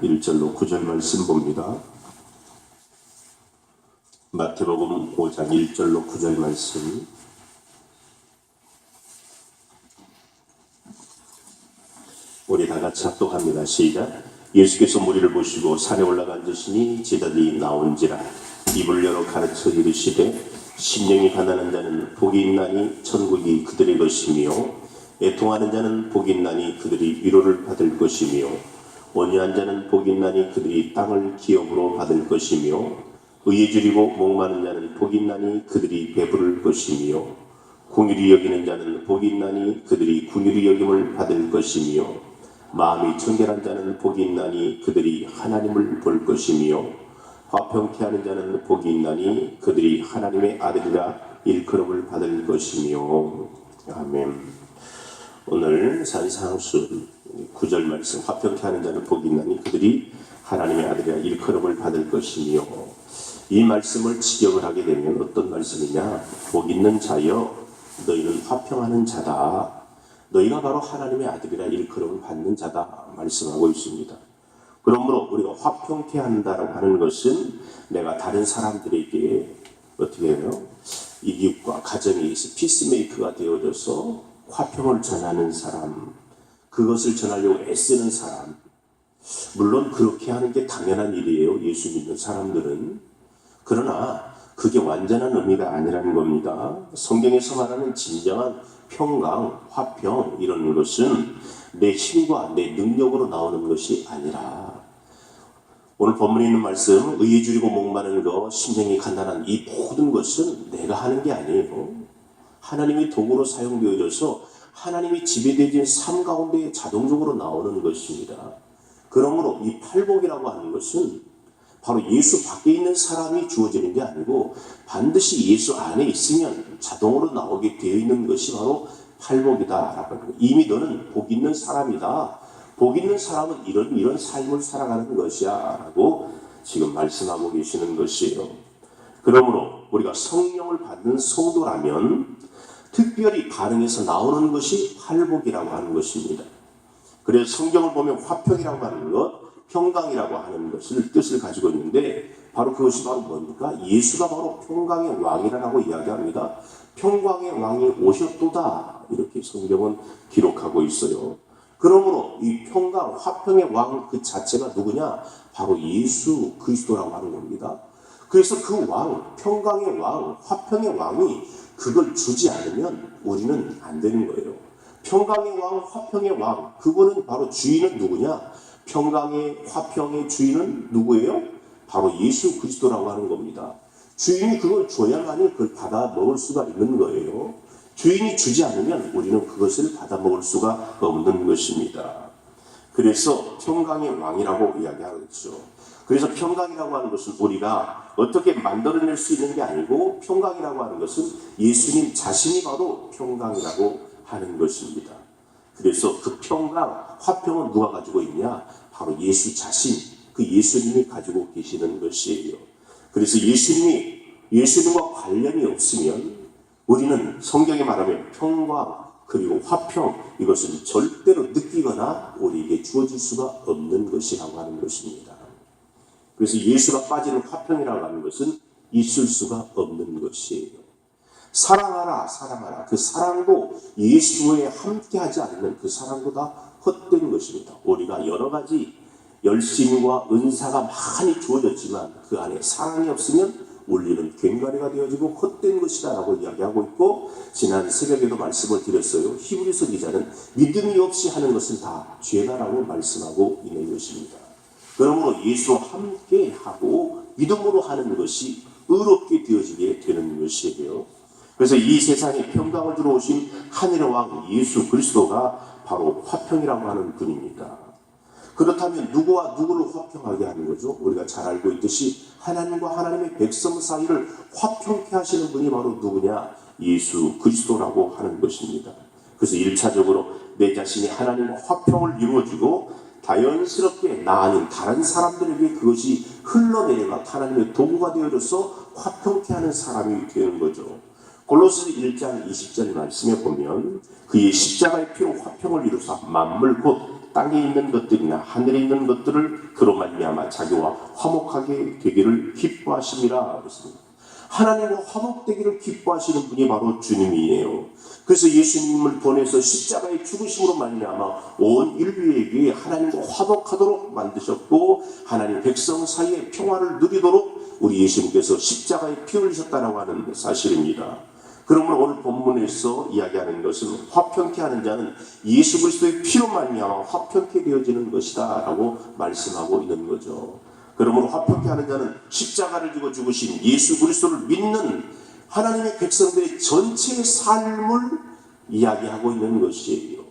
1절로 9절 말씀 봅니다. 마태복음 5장 1절로 9절 말씀. 우리 다 같이 합독합니다. 시작. 예수께서 무리를 보시고 산에 올라가 앉으시니 제자들이 나온지라 입을 열어 가르쳐 이르시되 심령이 가난한 자는 복이 있나니 천국이 그들의 것이며 애통하는 자는 복이 있나니 그들이 위로를 받을 것이며 온유한 자는 복이 있나니 그들이 땅을 기업으로 받을 것이며 의에 줄이고 목마른 자는 복이 있나니 그들이 배부를 것이며 긍휼히 여기는 자는 복이 있나니 그들이 긍휼히 여김을 받을 것이며 마음이 청결한 자는 복이 있나니 그들이 하나님을 볼 것이며 화평케 하는 자는 복이 있나니 그들이 하나님의 아들이라 일컬음을 받을 것이며. 아멘. 오늘 산상수 9절 말씀, 화평케 하는 자는 복이 있나니 그들이 하나님의 아들이라 일컬음을 받을 것이며. 이 말씀을 직역을 하게 되면 어떤 말씀이냐? 복 있는 자여 너희는 화평하는 자다. 너희가 바로 하나님의 아들이라 일컬음을 받는 자다 말씀하고 있습니다. 그러므로 우리가 화평케 한다라고 하는 것은 내가 다른 사람들에게 어떻게 해요? 이웃과 가정에 의해서 피스메이커가 되어져서 화평을 전하는 사람, 그것을 전하려고 애쓰는 사람. 물론 그렇게 하는 게 당연한 일이에요. 예수 믿는 사람들은. 그러나 그게 완전한 의미가 아니라는 겁니다. 성경에서 말하는 진정한 평강, 화평 이런 것은 내 힘과 내 능력으로 나오는 것이 아니라 오늘 본문에 있는 말씀 의에 줄이고 목마른 것, 심령이 간단한 이 모든 것은 내가 하는 게 아니에요. 하나님이 도구로 사용되어져서 하나님이 지배되어진 삶 가운데 자동적으로 나오는 것입니다. 그러므로 이 팔복이라고 하는 것은 바로 예수 밖에 있는 사람이 주어지는 게 아니고 반드시 예수 안에 있으면 자동으로 나오게 되어 있는 것이 바로 팔복이다라고 하는 거예요. 이미 너는 복 있는 사람이다. 복 있는 사람은 이런 삶을 살아가는 것이야 라고 지금 말씀하고 계시는 것이에요. 그러므로 우리가 성령을 받는 성도라면 특별히 반응해서 나오는 것이 팔복이라고 하는 것입니다. 그래서 성경을 보면 화평이라고 하는 것, 평강이라고 하는 것을 뜻을 가지고 있는데 바로 그것이 바로 뭡니까? 예수가 바로 평강의 왕이라고 이야기합니다. 평강의 왕이 오셨도다 이렇게 성경은 기록하고 있어요. 그러므로 이 평강, 화평의 왕 그 자체가 누구냐? 바로 예수 그리스도라고 하는 겁니다. 그래서 그 왕, 평강의 왕, 화평의 왕이 그걸 주지 않으면 우리는 안 되는 거예요. 평강의 왕, 화평의 왕, 그거는 바로 주인은 누구냐? 평강의 화평의 주인은 누구예요? 바로 예수 그리스도라고 하는 겁니다. 주인이 그걸 줘야만이 그걸 받아 먹을 수가 있는 거예요. 주인이 주지 않으면 우리는 그것을 받아 먹을 수가 없는 것입니다. 그래서 평강의 왕이라고 이야기하죠. 그래서 평강이라고 하는 것은 우리가 어떻게 만들어낼 수 있는 게 아니고 평강이라고 하는 것은 예수님 자신이 바로 평강이라고 하는 것입니다. 그래서 그 평강, 화평은 누가 가지고 있냐? 바로 예수 자신, 그 예수님이 가지고 계시는 것이에요. 그래서 예수님과 관련이 없으면 우리는 성경에 말하면 평강 그리고 화평 이것은 절대로 느끼거나 우리에게 주어질 수가 없는 것이라고 하는 것입니다. 그래서 예수가 빠지는 화평이라고 하는 것은 있을 수가 없는 것이에요. 사랑하라, 사랑하라. 그 사랑도 예수에 함께하지 않는 그 사랑보다 헛된 것입니다. 우리가 여러 가지 열심과 은사가 많이 주어졌지만 그 안에 사랑이 없으면 우리는 괭과리가 되어지고 헛된 것이다라고 이야기하고 있고 지난 새벽에도 말씀을 드렸어요. 히브리서 기자는 믿음이 없이 하는 것은 다 죄다라고 말씀하고 있는 것입니다. 그러므로 예수와 함께하고 믿음으로 하는 것이 의롭게 되어지게 되는 것이에요. 그래서 이 세상에 평강을 주러 오신 하늘의 왕 예수 그리스도가 바로 화평이라고 하는 분입니다. 그렇다면 누구와 누구를 화평하게 하는 거죠? 우리가 잘 알고 있듯이 하나님과 하나님의 백성 사이를 화평케 하시는 분이 바로 누구냐? 예수 그리스도라고 하는 것입니다. 그래서 1차적으로 내 자신이 하나님과 화평을 이루어주고 자연스럽게 나 아닌 다른 사람들에게 그것이 흘러내려가 하나님의 도구가 되어져서 화평케 하는 사람이 되는 거죠. 골로새 1장 20절 말씀에 보면 그의 십자가의 피로 화평을 이루사 만물 곧 땅에 있는 것들이나 하늘에 있는 것들을 그로 말미암아 자기와 화목하게 되기를 기뻐하심이라 그랬습니다. 하나님과 화목되기를 기뻐하시는 분이 바로 주님이에요. 그래서 예수님을 보내서 십자가의 죽으심으로 말미암아 온 인류에게 하나님과 화목하도록 만드셨고 하나님 백성 사이에 평화를 누리도록 우리 예수님께서 십자가에 피 흘리셨다라고 하는 사실입니다. 그러므로 오늘 본문에서 이야기하는 것은 화평케 하는 자는 예수 그리스도의 피로 말미암아 화평케 되어지는 것이다 라고 말씀하고 있는 거죠. 그러므로 화평케 하는 자는 십자가를 지고 죽으신 예수 그리스도를 믿는 하나님의 백성들의 전체의 삶을 이야기하고 있는 것이에요.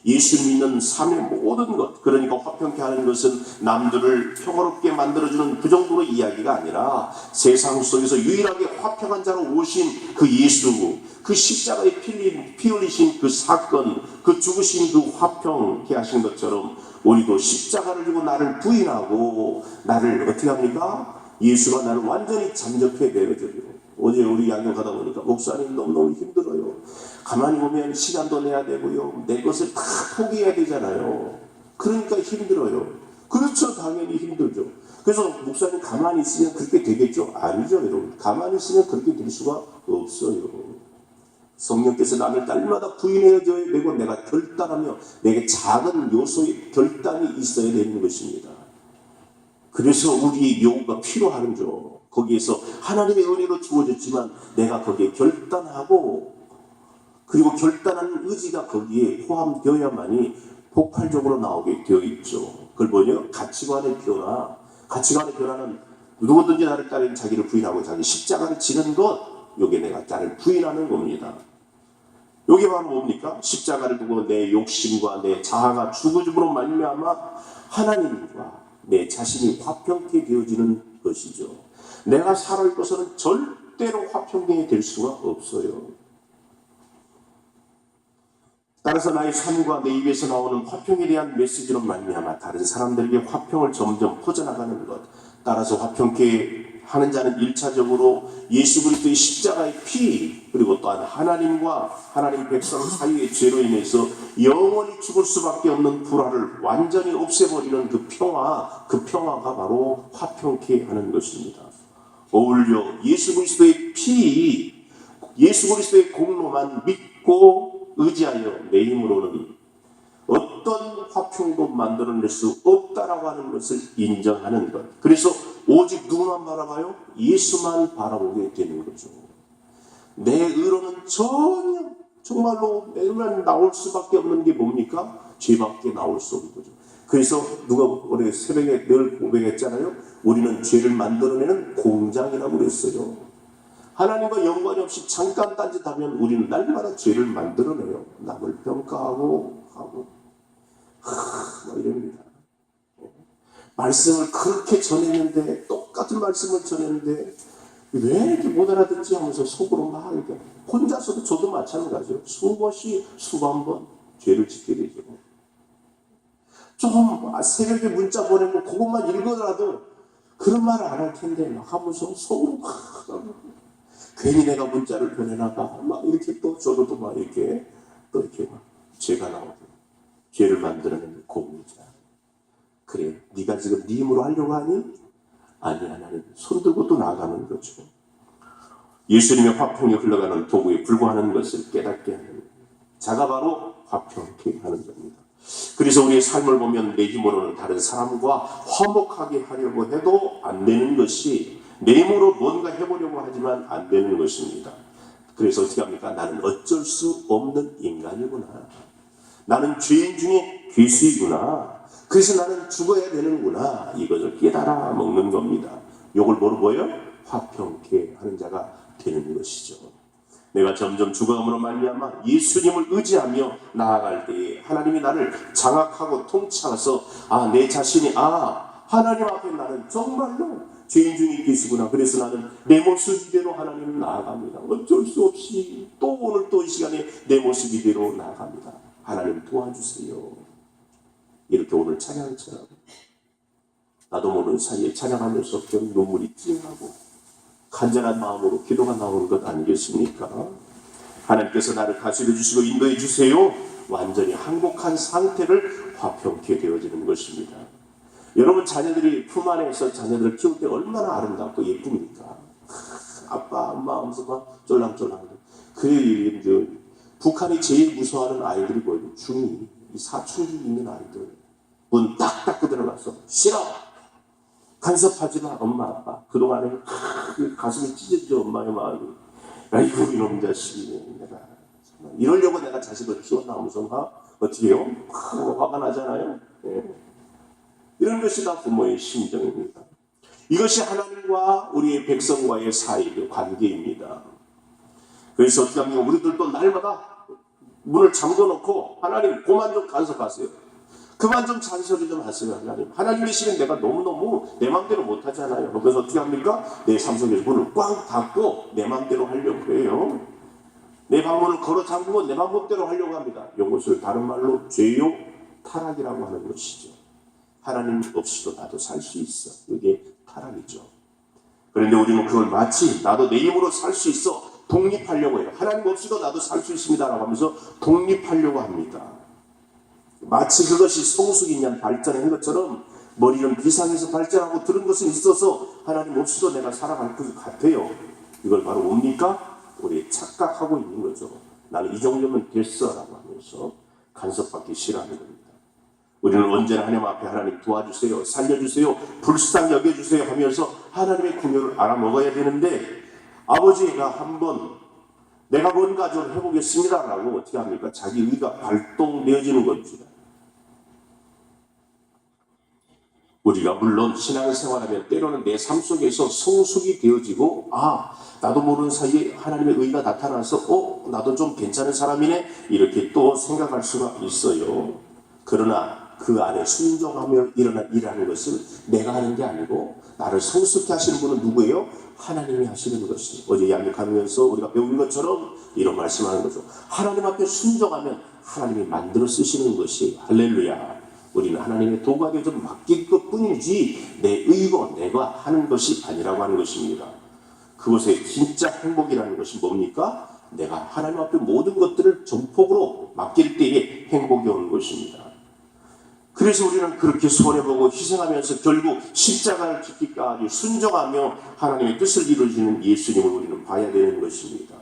예수 믿는 삶의 모든 것, 그러니까 화평케 하는 것은 남들을 평화롭게 만들어주는 그 정도의 이야기가 아니라 세상 속에서 유일하게 화평한 자로 오신 그 예수, 그 십자가에 피 흘리신 그 사건, 그 죽으신 그 화평케 하신 것처럼 우리도 십자가를 지고 나를 부인하고 나를 어떻게 합니까? 예수가 나를 완전히 잠적해 내어줘요. 어제 우리 양육하다 보니까 목사님 너무너무 힘들어요. 가만히 보면 시간도 내야 되고요. 내 것을 다 포기해야 되잖아요. 그러니까 힘들어요. 그렇죠. 당연히 힘들죠. 그래서 목사님 가만히 있으면 그렇게 되겠죠? 아니죠, 여러분. 가만히 있으면 그렇게 될 수가 없어요. 성령께서 나를 날마다 부인해줘야 되고 내가 결단하며 내게 작은 요소의 결단이 있어야 되는 것입니다. 그래서 우리의 요구가 필요한 죠. 거기에서 하나님의 은혜로 주어졌지만 내가 거기에 결단하고 그리고 결단하는 의지가 거기에 포함되어야만이 폭발적으로 나오게 되어 있죠. 그걸 뭐냐? 가치관의 변화. 가치관의 변화는 누구든지 나를 따르는 자기를 부인하고 자기 십자가를 지는 것, 요게 내가 나를 부인하는 겁니다. 요게 바로 뭡니까? 십자가를 두고 내 욕심과 내 자아가 죽어짐으로 말미암아 하나님과 내 자신이 화평케 되어지는 것이죠. 내가 살아있고서는 절대로 화평케 될 수가 없어요. 따라서 나의 삶과 내 입에서 나오는 화평에 대한 메시지로 말미암아 다른 사람들에게 화평을 점점 퍼져나가는 것. 따라서 화평케 하는 자는 1차적으로 예수 그리스도의 십자가의 피, 그리고 또한 하나님과 하나님 백성 사이의 죄로 인해서 영원히 죽을 수밖에 없는 불화를 완전히 없애버리는 그 평화가 바로 화평케 하는 것입니다. 어울려 예수 그리스도의 피, 예수 그리스도의 공로만 믿고 의지하여 내 힘으로는 어떤 화평도 만들어낼 수 없다라고 하는 것을 인정하는 것. 그래서 오직 누구만 바라봐요? 예수만 바라보게 되는 거죠. 내 의로는 전혀 정말로 매일만 나올 수밖에 없는 게 뭡니까? 죄밖에 나올 수 없는 거죠. 그래서 누가 우리 새벽에 늘 고백했잖아요. 우리는 죄를 만들어내는 공장이라고 그랬어요. 하나님과 연관이 없이 잠깐 딴짓하면 우리는 날마다 죄를 만들어내요. 남을 평가하고 하고 막 이럽니다. 말씀을 그렇게 전했는데 똑같은 말씀을 전했는데 왜 이렇게 못 알아듣지 하면서 속으로 막 이렇게 혼자서도 저도 마찬가지예요. 수만 번 죄를 짓게 되죠. 좀 새벽에 문자 보내면 그것만 읽어라도 그런 말을 안 할 텐데 막 하면서 속으로 막 괜히 내가 문자를 보내나가 막 이렇게 또 저도 막 이렇게 또 이렇게 막 죄가 나오고 죄를 만들어내는 공자. 그래, 네가 지금 네 힘으로 하려고 하니? 아니야, 나는 손 들고 또 나아가는 거죠. 예수님의 화평이 흘러가는 도구에 불과하는 것을 깨닫게 하는 자가 바로 화평케 하는 겁니다. 그래서 우리의 삶을 보면 내 힘으로는 다른 사람과 화목하게 하려고 해도 안 되는 것이 내 힘으로 뭔가 해보려고 하지만 안 되는 것입니다. 그래서 어떻게 합니까? 나는 어쩔 수 없는 인간이구나. 나는 죄인 중에 괴수이구나. 그래서 나는 죽어야 되는구나. 이것을 깨달아 먹는 겁니다. 이걸 뭐예요? 화평케 하는 자가 되는 것이죠. 내가 점점 죽어감으로 말미암아 예수님을 의지하며 나아갈 때에 하나님이 나를 장악하고 통치하셔서 내 자신이 하나님 앞에 나는 정말로 죄인 중에 계시구나. 그래서 나는 내 모습 이대로 하나님 나아갑니다. 어쩔 수 없이 또 오늘 또 이 시간에 내 모습 이대로 나아갑니다. 하나님 도와주세요. 이렇게 오늘 찬양처럼 나도 모르는 사이에 찬양하면서 눈물이 찡하고 간절한 마음으로 기도가 나오는 것 아니겠습니까? 하나님께서 나를 다스려 주시고 인도해 주세요. 완전히 항복한 상태를 화평케 되어지는 것입니다. 여러분, 자녀들이 품 안에서 자녀들을 키울 때 얼마나 아름답고 예쁩니까? 아빠, 엄마 하면서 막 쫄랑쫄랑. 그래, 북한이 제일 무서워하는 아이들이 뭐예요? 중2, 사춘기 있는 아이들. 문 딱 닫고 들어가서 싫어! 간섭하지 마, 엄마, 아빠. 그동안에 가슴이 찢어져, 엄마의 마음이. 아이고, 이놈 자식이. 내가 정말 이러려고 내가 자식을 키웠나면서 막 어떻게 해요? 화가 나잖아요. 예. 이런 것이 다 부모의 심정입니다. 이것이 하나님과 우리의 백성과의 사이의 관계입니다. 그래서 어떻게 하면 우리들도 날마다 문을 잠궈놓고 하나님 그만 좀 간섭하세요. 그만 좀 잔소리 좀 하세요. 하나님 계시는 내가 너무너무 내 마음대로 못하잖아요. 그래서 어떻게 합니까? 내 삶 속에서 문을 꽉 닫고 내 마음대로 하려고 해요. 내 방문을 걸어 잠그고 내 방법대로 하려고 합니다. 이것을 다른 말로 죄요 타락이라고 하는 것이죠. 하나님 없이도 나도 살 수 있어. 이게 타락이죠. 그런데 우리는 그걸 마치 나도 내 힘으로 살 수 있어 독립하려고 해요. 하나님 없이도 나도 살 수 있습니다 라고 하면서 독립하려고 합니다. 마치 그것이 성숙인양 발전한 것처럼 머리는 비상에서 발전하고 들은 것은 있어서 하나님 없이도 내가 살아갈 것 같아요. 이걸 바로 뭡니까? 우리 착각하고 있는 거죠. 나는 이 정도면 됐어 라고 하면서 간섭받기 싫어하는 겁니다. 우리는 언제나 하나님 앞에 하나님 도와주세요, 살려주세요, 불쌍히 여겨주세요 하면서 하나님의 궁유를 알아먹어야 되는데 아버지가 한번 내가 뭔가 좀 해보겠습니다 라고 어떻게 합니까? 자기 의가 발동되어지는 겁니다. 우리가 물론 신앙생활하면 때로는 내 삶 속에서 성숙이 되어지고 나도 모르는 사이에 하나님의 의가 나타나서 나도 좀 괜찮은 사람이네 이렇게 또 생각할 수가 있어요. 그러나 그 안에 순종하며 일하는 것은 내가 하는 게 아니고 나를 성숙케 하시는 분은 누구예요? 하나님이 하시는 것이. 어제 양육하면서 우리가 배운 것처럼 이런 말씀하는 거죠. 하나님 앞에 순종하면 하나님이 만들어 쓰시는 것이. 할렐루야. 우리는 하나님의 도구하게 좀 맡길 것뿐이지 내 의고 내가 하는 것이 아니라고 하는 것입니다. 그것의 진짜 행복이라는 것이 뭡니까? 내가 하나님 앞에 모든 것들을 전폭으로 맡길 때에 행복이 오는 것입니다. 그래서 우리는 그렇게 손해보고 희생하면서 결국 십자가를 지키기까지 순종하며 하나님의 뜻을 이루어지는 예수님을 우리는 봐야 되는 것입니다.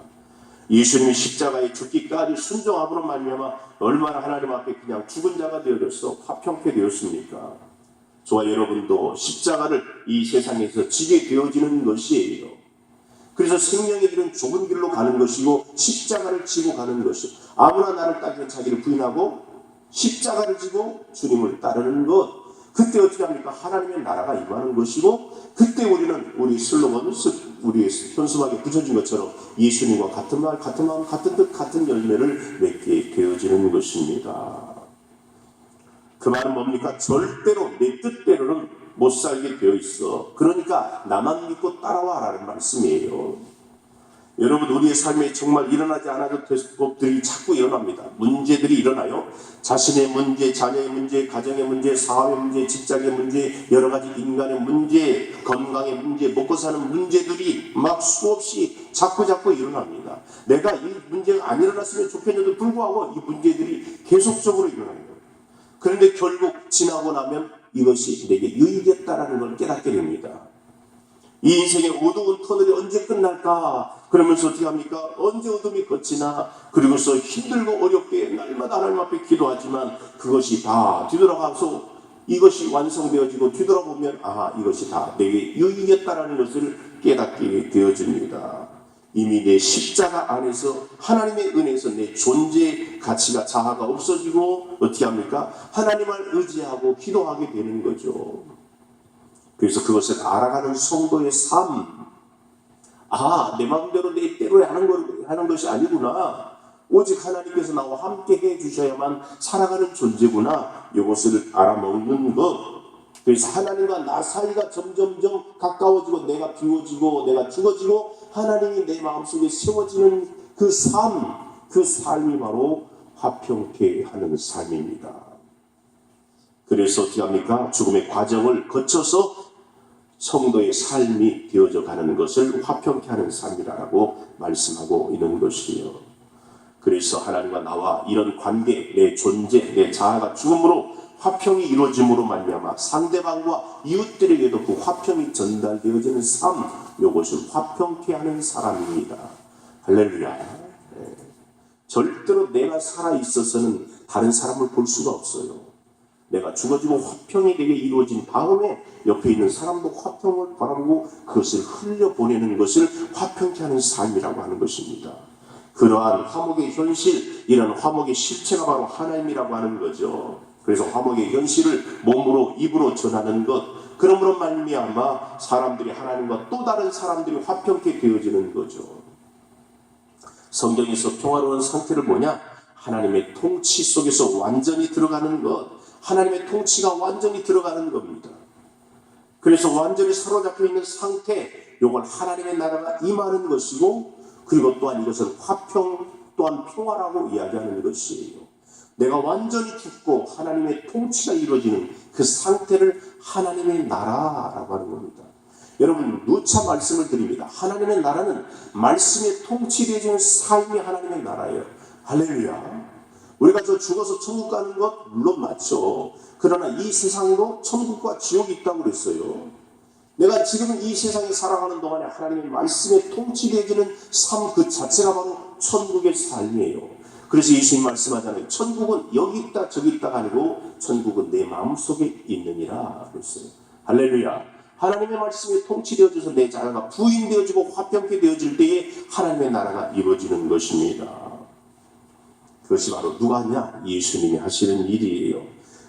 예수님이 십자가에 죽기까지 순종함으로 말미암아 얼마나 하나님 앞에 그냥 죽은 자가 되어져서 화평케 되었습니까? 저와 여러분도 십자가를 이 세상에서 지게 되어지는 것이에요. 그래서 생명의 길은 좁은 길로 가는 것이고 십자가를 지고 가는 것이. 아무나 나를 따르는 자기를 부인하고 십자가를 지고 주님을 따르는 것. 그때 어떻게 합니까? 하나님의 나라가 임하는 것이고 그때 우리는 우리 슬로건 우리 현수막에 붙여진 것처럼 예수님과 같은 말, 같은 마음, 같은 뜻, 같은 열매를 맺게 되어지는 것입니다. 그 말은 뭡니까? 절대로 내 뜻대로는 못 살게 되어 있어. 그러니까 나만 믿고 따라와라는 말씀이에요. 여러분, 우리의 삶에 정말 일어나지 않아도 될 것들이 자꾸 일어납니다. 문제들이 일어나요. 자신의 문제, 자녀의 문제, 가정의 문제, 사업의 문제, 직장의 문제, 여러 가지 인간의 문제, 건강의 문제, 먹고 사는 문제들이 막 수없이 자꾸 일어납니다. 내가 이 문제가 안 일어났으면 좋겠는데도 불구하고 이 문제들이 계속적으로 일어납니다. 그런데 결국 지나고 나면 이것이 내게 유익이었다라는 걸 깨닫게 됩니다. 이 인생의 어두운 터널이 언제 끝날까? 그러면서 어떻게 합니까? 언제 어둠이 걷지나? 그리고서 힘들고 어렵게 날마다 하나님 앞에 기도하지만 그것이 다 뒤돌아가서 이것이 완성되어지고 뒤돌아보면 이것이 다 내게 유익이었다라는 것을 깨닫게 되어집니다. 이미 내 십자가 안에서 하나님의 은혜에서 내 존재의 가치가 자아가 없어지고 어떻게 합니까? 하나님을 의지하고 기도하게 되는 거죠. 그래서 그것을 알아가는 성도의 삶. 내 마음대로 내 때로 하는 것이 아니구나. 오직 하나님께서 나와 함께 해주셔야만 살아가는 존재구나. 이것을 알아먹는 것. 그래서 하나님과 나 사이가 점점점 가까워지고 내가 비워지고 내가 죽어지고 하나님이 내 마음속에 세워지는 그 삶. 그 삶이 바로 화평케 하는 삶입니다. 그래서 어떻게 합니까? 죽음의 과정을 거쳐서 성도의 삶이 되어져 가는 것을 화평케 하는 삶이라고 말씀하고 있는 것이에요. 그래서 하나님과 나와 이런 관계, 내 존재, 내 자아가 죽음으로 화평이 이루어짐으로 말미암아 상대방과 이웃들에게도 그 화평이 전달되어지는 삶, 이것을 화평케 하는 사람입니다. 할렐루야. 절대로 내가 살아있어서는 다른 사람을 볼 수가 없어요. 내가 죽어지고 화평이 되게 이루어진 다음에 옆에 있는 사람도 화평을 바라보고 그것을 흘려보내는 것을 화평케 하는 삶이라고 하는 것입니다. 그러한 화목의 현실, 이런 화목의 실체가 바로 하나님이라고 하는 거죠. 그래서 화목의 현실을 몸으로 입으로 전하는 것, 그러므로 말미암아 사람들이 하나님과 또 다른 사람들이 화평케 되어지는 거죠. 성경에서 평화로운 상태를 뭐냐? 하나님의 통치 속에서 완전히 들어가는 것, 하나님의 통치가 완전히 들어가는 겁니다. 그래서 완전히 사로잡혀 있는 상태, 이걸 하나님의 나라가 임하는 것이고, 그리고 또한 이것은 화평 또한 평화라고 이야기하는 것이에요. 내가 완전히 죽고 하나님의 통치가 이루어지는 그 상태를 하나님의 나라라고 하는 겁니다. 여러분, 누차 말씀을 드립니다. 하나님의 나라는 말씀에 통치되어지는 삶이 하나님의 나라예요. 할렐루야. 우리가 저 죽어서 천국 가는 것 물론 맞죠. 그러나 이 세상도 천국과 지옥이 있다고 그랬어요. 내가 지금 이 세상에 살아가는 동안에 하나님의 말씀에 통치되어지는 삶 그 자체가 바로 천국의 삶이에요. 그래서 예수님 말씀하잖아요. 천국은 여기 있다 저기 있다가 아니고 천국은 내 마음속에 있느니라 그랬어요. 할렐루야. 하나님의 말씀에 통치되어져서 내 자아가 부인되어지고 화평케 되어질 때에 하나님의 나라가 이루어지는 것입니다. 그것이 바로 누가 하냐? 예수님이 하시는 일이에요.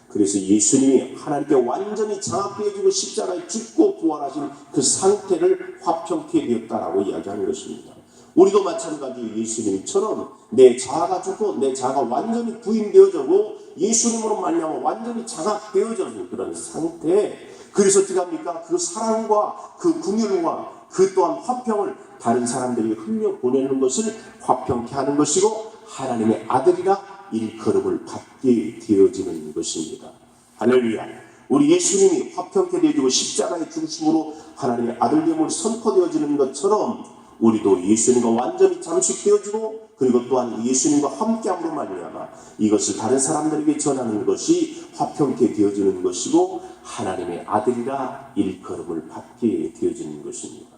그래서 예수님이 하나님께 완전히 장악되어지고 십자가에 죽고 부활하신 그 상태를 화평케 되었다라고 이야기하는 것입니다. 우리도 마찬가지로 예수님처럼 내 자아가 죽고 내 자아가 완전히 부인되어지고 예수님으로 말미암아 완전히 장악되어져진 그런 상태. 그래서 어떻게 합니까? 그 사랑과 그 긍휼과 그 또한 화평을 다른 사람들이 흘려보내는 것을 화평케 하는 것이고 하나님의 아들이라 일컬음을 받게 되어지는 것입니다. 할렐루야. 우리 예수님이 화평케 되어지고 십자가의 중심으로 하나님의 아들됨을 선포되어지는 것처럼 우리도 예수님과 완전히 잠식되어지고 그리고 또한 예수님과 함께함으로 말미암아 이것을 다른 사람들에게 전하는 것이 화평케 되어지는 것이고 하나님의 아들이라 일컬음을 받게 되어지는 것입니다.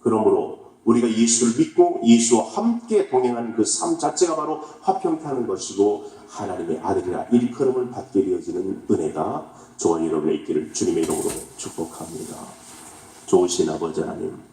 그러므로 우리가 예수를 믿고 예수와 함께 동행하는 그 삶 자체가 바로 화평케 하는 것이고 하나님의 아들이라 일컬음을 받게 되어지는 은혜가 저와 여러분의 있기를 주님의 이름으로 축복합니다. 좋으신 아버지 하나님,